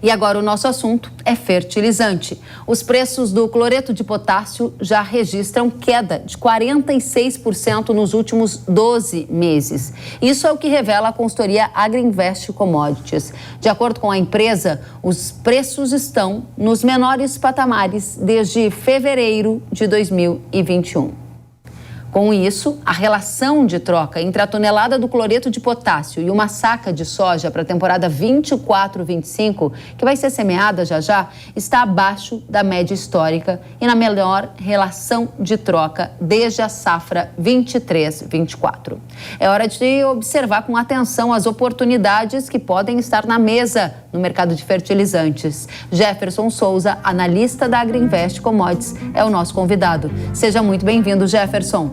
E agora o nosso assunto é fertilizante. Os preços do cloreto de potássio já registram queda de 46% nos últimos 12 meses. Isso é o que revela a consultoria Agrinvest Commodities. De acordo com a empresa, os preços estão nos menores patamares desde fevereiro de 2021. Com isso, a relação de troca entre a tonelada do cloreto de potássio e uma saca de soja para a temporada 24-25, que vai ser semeada já, está abaixo da média histórica e na melhor relação de troca desde a safra 23-24. É hora de observar com atenção as oportunidades que podem estar na mesa no mercado de fertilizantes. Jefferson Souza, analista da Agrinvest Commodities, é o nosso convidado. Seja muito bem-vindo, Jefferson.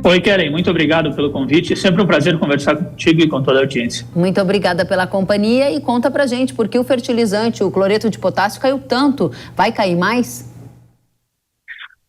Oi, Kellen, muito obrigado pelo convite. É sempre um prazer conversar contigo e com toda a audiência. Muito obrigada pela companhia e conta pra gente por que o fertilizante, o cloreto de potássio, caiu tanto. Vai cair mais?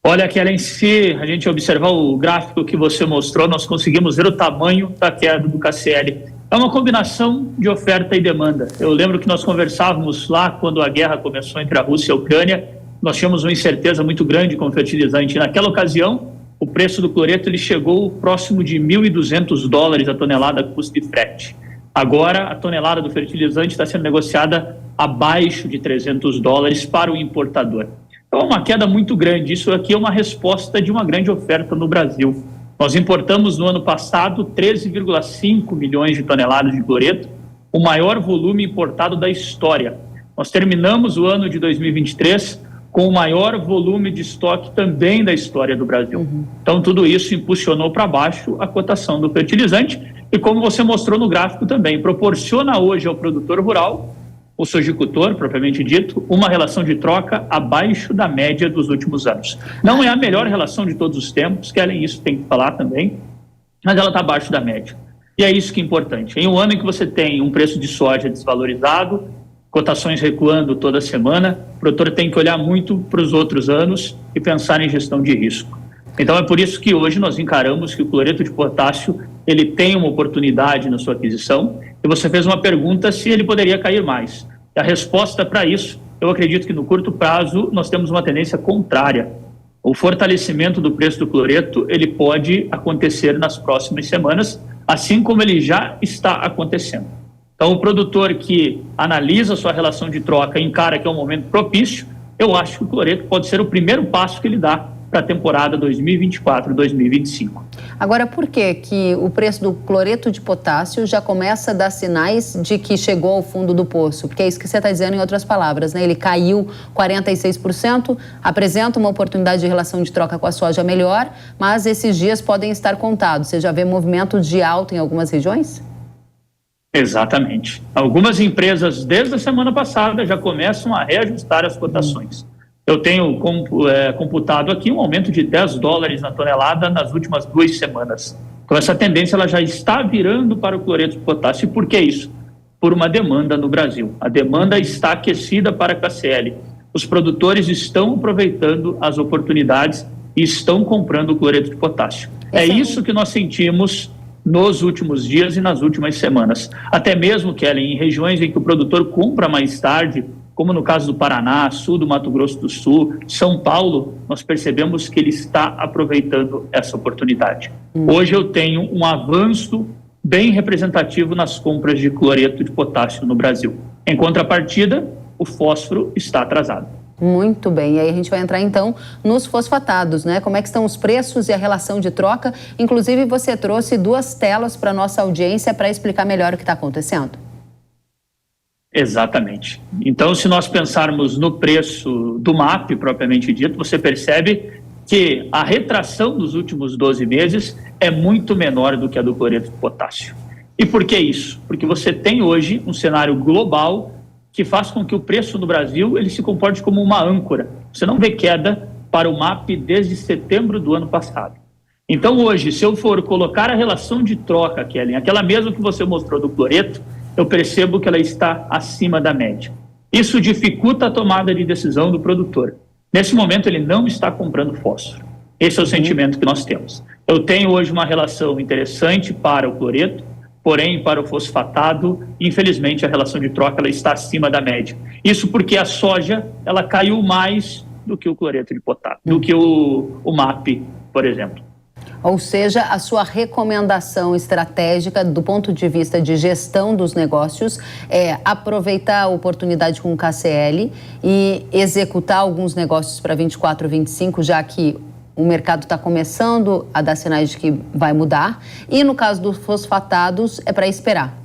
Olha, Kellen, se a gente observar o gráfico que você mostrou, nós conseguimos ver o tamanho da queda do KCl. É uma combinação de oferta e demanda. Eu lembro que nós conversávamos lá quando a guerra começou entre a Rússia e a Ucrânia, nós tínhamos uma incerteza muito grande com o fertilizante. Naquela ocasião, o preço do cloreto ele chegou próximo de $1.200 a tonelada custo de frete. Agora, a tonelada do fertilizante está sendo negociada abaixo de $300 para o importador. Então, é uma queda muito grande. Isso aqui é uma resposta de uma grande oferta no Brasil. Nós importamos no ano passado 13,5 milhões de toneladas de cloreto, o maior volume importado da história. Nós terminamos o ano de 2023 com o maior volume de estoque também da história do Brasil. Então, tudo isso impulsionou para baixo a cotação do fertilizante e, como você mostrou no gráfico também, proporciona hoje ao produtor rural, o sojicultor, propriamente dito, uma relação de troca abaixo da média dos últimos anos. Não é a melhor relação de todos os tempos, Kellen, isso tem que falar também, mas ela está abaixo da média. E é isso que é importante. Em um ano em que você tem um preço de soja desvalorizado, cotações recuando toda semana, o produtor tem que olhar muito para os outros anos e pensar em gestão de risco. Então é por isso que hoje nós encaramos que o cloreto de potássio ele tem uma oportunidade na sua aquisição e você fez uma pergunta se ele poderia cair mais. E a resposta para isso, eu acredito que no curto prazo nós temos uma tendência contrária. O fortalecimento do preço do cloreto ele pode acontecer nas próximas semanas, assim como ele já está acontecendo. Então, o produtor que analisa a sua relação de troca e encara que é um momento propício, eu acho que o cloreto pode ser o primeiro passo que ele dá para a temporada 2024-2025. Agora, por que o preço do cloreto de potássio já começa a dar sinais de que chegou ao fundo do poço? Porque é isso que você está dizendo em outras palavras, né? Ele caiu 46%, apresenta uma oportunidade de relação de troca com a soja melhor, mas esses dias podem estar contados. Você já vê movimento de alta em algumas regiões? Exatamente. Algumas empresas, desde a semana passada, já começam a reajustar as cotações. Eu tenho computado aqui um aumento de $10 na tonelada nas últimas 2 semanas. Então, essa tendência ela já está virando para o cloreto de potássio. E por que isso? Por uma demanda no Brasil. A demanda está aquecida para a KCl. Os produtores estão aproveitando as oportunidades e estão comprando o cloreto de potássio. É isso que nós sentimos nos últimos dias e nas últimas semanas. Até mesmo, Kellen, em regiões em que o produtor compra mais tarde, como no caso do Paraná, sul do Mato Grosso do Sul, São Paulo, nós percebemos que ele está aproveitando essa oportunidade. Hoje eu tenho um avanço bem representativo nas compras de cloreto de potássio no Brasil. Em contrapartida, o fósforo está atrasado. Muito bem, e aí a gente vai entrar então nos fosfatados, né? Como é que estão os preços e a relação de troca? Inclusive você trouxe 2 telas para a nossa audiência para explicar melhor o que está acontecendo. Exatamente. Então, se nós pensarmos no preço do MAP, propriamente dito, você percebe que a retração dos últimos 12 meses é muito menor do que a do cloreto de potássio. E por que isso? Porque você tem hoje um cenário global que faz com que o preço no Brasil ele se comporte como uma âncora. Você não vê queda para o MAP desde setembro do ano passado. Então, hoje, se eu for colocar a relação de troca, Kellen, aquela mesma que você mostrou do cloreto, eu percebo que ela está acima da média. Isso dificulta a tomada de decisão do produtor. Nesse momento, ele não está comprando fósforo. Esse é o sentimento que nós temos. Eu tenho hoje uma relação interessante para o cloreto, porém para o fosfatado, infelizmente a relação de troca ela está acima da média. Isso porque a soja ela caiu mais do que o cloreto de potássio, do que o MAP, por exemplo. Ou seja, a sua recomendação estratégica do ponto de vista de gestão dos negócios é aproveitar a oportunidade com o KCl e executar alguns negócios para 24, 25, já que o mercado está começando a dar sinais de que vai mudar. E no caso dos fosfatados, é para esperar.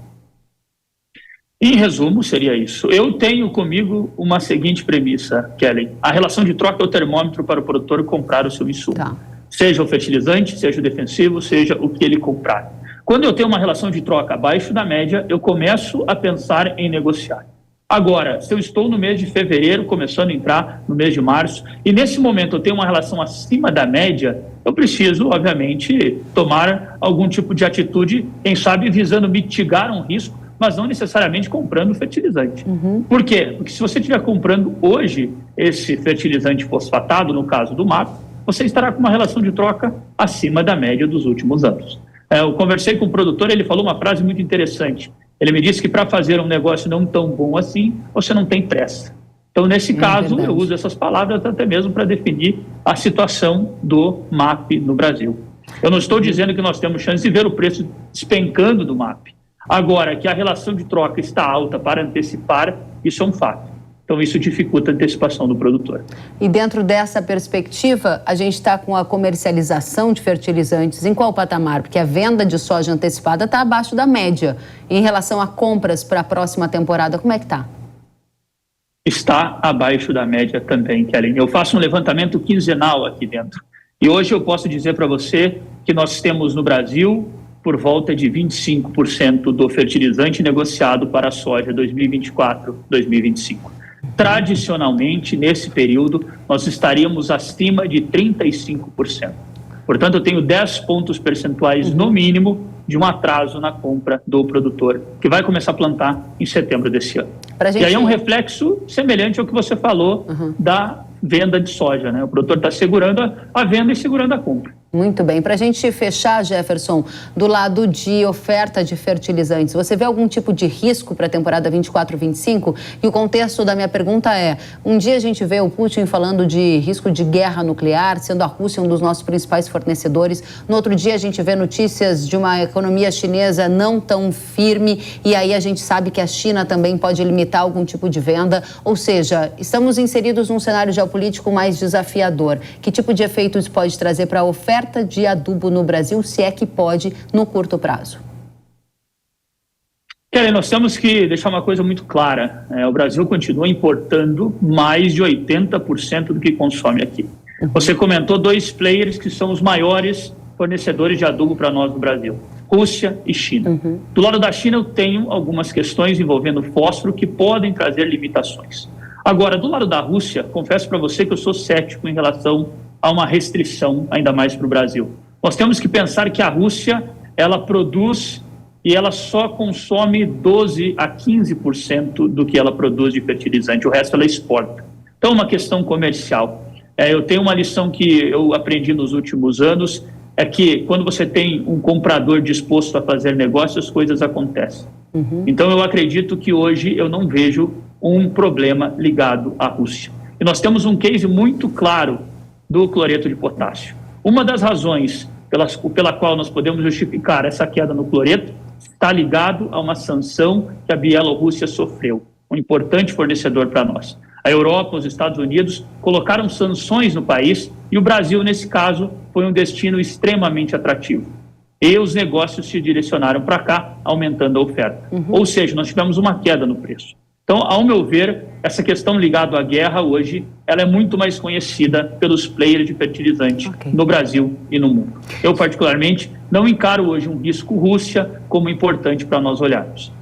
Em resumo, seria isso. Eu tenho comigo uma seguinte premissa, Kelly. A relação de troca é o termômetro para o produtor comprar o seu insumo. Tá. Seja o fertilizante, seja o defensivo, seja o que ele comprar. Quando eu tenho uma relação de troca abaixo da média, eu começo a pensar em negociar. Agora, se eu estou no mês de fevereiro, começando a entrar no mês de março, e nesse momento eu tenho uma relação acima da média, eu preciso, obviamente, tomar algum tipo de atitude, quem sabe visando mitigar um risco, mas não necessariamente comprando fertilizante. Por quê? Porque se você estiver comprando hoje esse fertilizante fosfatado, no caso do MAP, você estará com uma relação de troca acima da média dos últimos anos. Eu conversei com o produtor, ele falou uma frase muito interessante. Ele me disse que para fazer um negócio não tão bom assim, você não tem pressa. Então, nesse caso, eu uso essas palavras até mesmo para definir a situação do MAP no Brasil. Eu não estou dizendo que nós temos chance de ver o preço despencando do MAP. Agora, que a relação de troca está alta para antecipar, isso é um fato. Então, isso dificulta a antecipação do produtor. E dentro dessa perspectiva, a gente está com a comercialização de fertilizantes em qual patamar? Porque a venda de soja antecipada está abaixo da média. Em relação a compras para a próxima temporada, como é que está? Está abaixo da média também, Kelly. Eu faço um levantamento quinzenal aqui dentro. E hoje eu posso dizer para você que nós temos no Brasil por volta de 25% do fertilizante negociado para a soja 2024-2025. Tradicionalmente, nesse período, nós estaríamos acima de 35%. Portanto, eu tenho 10 pontos percentuais, no mínimo, de um atraso na compra do produtor, que vai começar a plantar em setembro desse ano. E aí é um reflexo semelhante ao que você falou da venda de soja, né? O produtor está segurando a venda e segurando a compra. Muito bem. Para a gente fechar, Jefferson, do lado de oferta de fertilizantes, você vê algum tipo de risco para a temporada 24-25? E o contexto da minha pergunta é, um dia a gente vê o Putin falando de risco de guerra nuclear, sendo a Rússia um dos nossos principais fornecedores. No outro dia a gente vê notícias de uma economia chinesa não tão firme e aí a gente sabe que a China também pode limitar algum tipo de venda. Ou seja, estamos inseridos num cenário geopolítico mais desafiador. Que tipo de efeito isso pode trazer para a oferta de adubo no Brasil, se é que pode, no curto prazo? Kelly, nós temos que deixar uma coisa muito clara. O Brasil continua importando mais de 80% do que consome aqui. Você comentou 2 players que são os maiores fornecedores de adubo para nós no Brasil, Rússia e China. Do lado da China eu tenho algumas questões envolvendo fósforo que podem trazer limitações. Agora, do lado da Rússia, confesso para você que eu sou cético em relação a uma restrição, ainda mais para o Brasil. Nós temos que pensar que a Rússia, ela produz e ela só consome 12 a 15% do que ela produz de fertilizante, o resto ela exporta. Então, é uma questão comercial. Eu tenho uma lição que eu aprendi nos últimos anos, é que quando você tem um comprador disposto a fazer negócio, as coisas acontecem. Então, eu acredito que hoje eu não vejo um problema ligado à Rússia. E nós temos um case muito claro do cloreto de potássio. Uma das razões pela qual nós podemos justificar essa queda no cloreto está ligado a uma sanção que a Bielorrússia sofreu, um importante fornecedor para nós. A Europa, os Estados Unidos colocaram sanções no país e o Brasil, nesse caso, foi um destino extremamente atrativo. E os negócios se direcionaram para cá, aumentando a oferta. Ou seja, nós tivemos uma queda no preço. Então, ao meu ver, essa questão ligada à guerra hoje, ela é muito mais conhecida pelos players de fertilizante no Brasil e no mundo. Eu, particularmente, não encaro hoje um risco Rússia como importante para nós olharmos.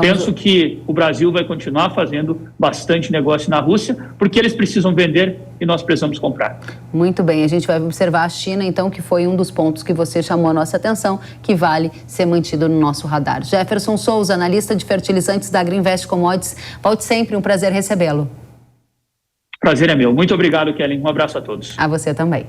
Penso que o Brasil vai continuar fazendo bastante negócio na Rússia, porque eles precisam vender e nós precisamos comprar. Muito bem, a gente vai observar a China, então, que foi um dos pontos que você chamou a nossa atenção, que vale ser mantido no nosso radar. Jefferson Souza, analista de fertilizantes da Agriinvest Commodities. Volte sempre, um prazer recebê-lo. Prazer é meu. Muito obrigado, Kelly. Um abraço a todos. A você também.